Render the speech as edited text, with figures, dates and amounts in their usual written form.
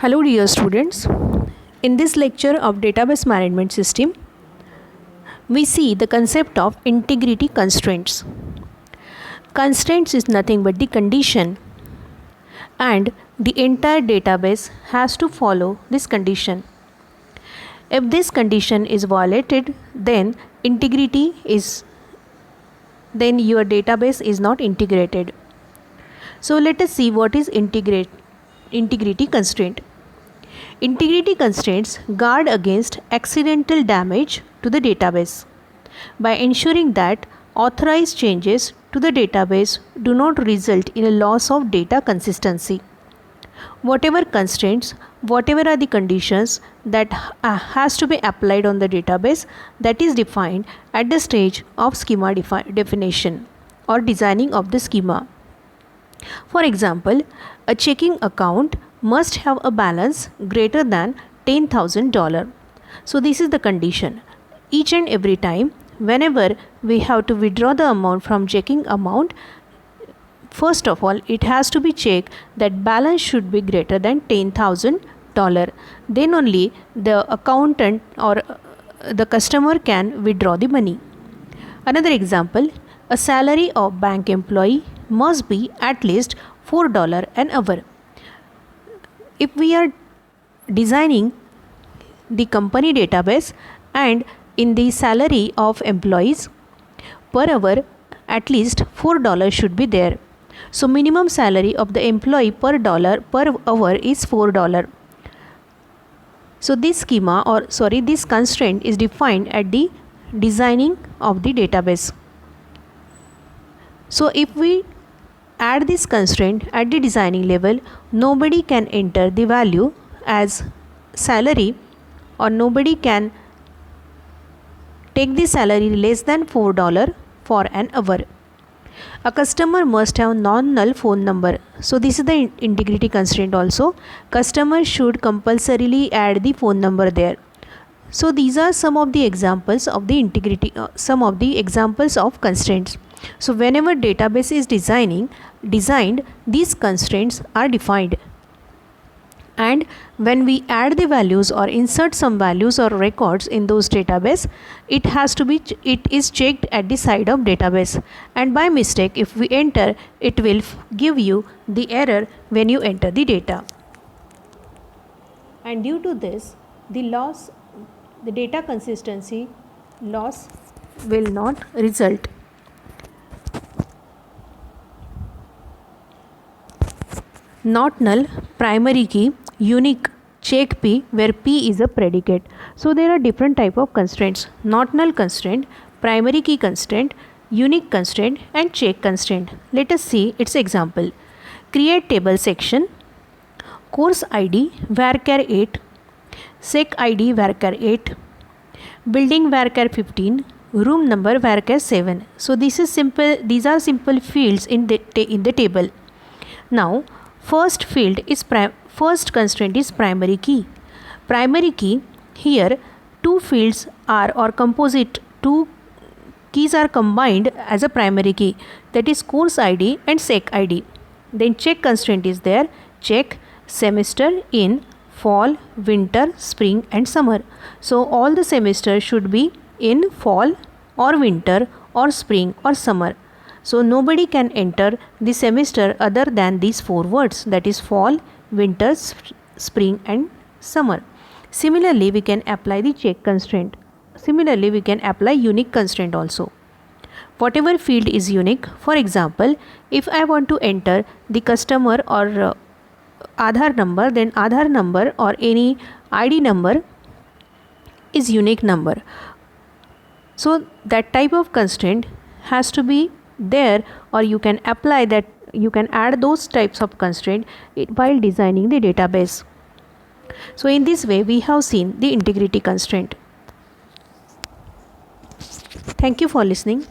Hello dear students, in this lecture of database management system, we see the concept of integrity constraints. Constraints is nothing but the condition and the entire database has to follow this condition. If this condition is violated, then your database is not integrated. So let us see what is integrity constraint. Integrity constraints guard against accidental damage to the database by ensuring that authorized changes to the database do not result in a loss of data consistency. Whatever constraints, whatever are the conditions that has to be applied on the database, that is defined at the stage of schema definition or designing of the schema. For example, a checking account must have a balance greater than $10,000. So this is the condition. Each and every time whenever we have to withdraw the amount from checking account, first of all it has to be checked that balance should be greater than $10,000. Then only the accountant or the customer can withdraw the money. Another example, a salary of bank employee must be at least $4 an hour. If we are designing the company database and in the salary of employees per hour at least $4 should be there. So minimum salary of the employee per hour is $4. So this this constraint is defined at the designing of the database. So if we add this constraint at the designing level, nobody can enter the value as salary or nobody can take the salary less than $4 for an hour. A customer must have non-null phone number. So this is the integrity constraint also. Customer should compulsorily add the phone number there. So these are some of the examples of the some of the examples of constraints. So whenever database is designed, these constraints are defined. And when we add the values or insert some values or records in those database, it is checked at the side of database. And by mistake, if we enter, it will give you the error when you enter the data. And due to this, the data consistency loss will not result. Not null, primary key, unique, check P, where P is a predicate. So there are different type of constraints: not null constraint, primary key constraint, unique constraint and check constraint. Let us see its example. Create table section, course ID varchar 8, sec ID varchar 8, building varchar 15, room number varchar 7. So these are simple fields in the table. Now first constraint is primary key. Primary key, here two fields two keys are combined as a primary key, that is course ID and sec ID. Then check constraint is there, check semester in fall, winter, spring and summer. So all the semesters should be in fall or winter or spring or summer. So nobody can enter the semester other than these four words, that is fall, winter, spring and summer. Similarly, we can apply the check constraint. Similarly, we can apply unique constraint also. Whatever field is unique, for example, if I want to enter the customer or Aadhaar number, then Aadhaar number or any ID number is unique number. So that type of constraint has to be there, or you can apply that, you can add those types of constraint while designing the database. So in this way we have seen the integrity constraint. Thank you for listening.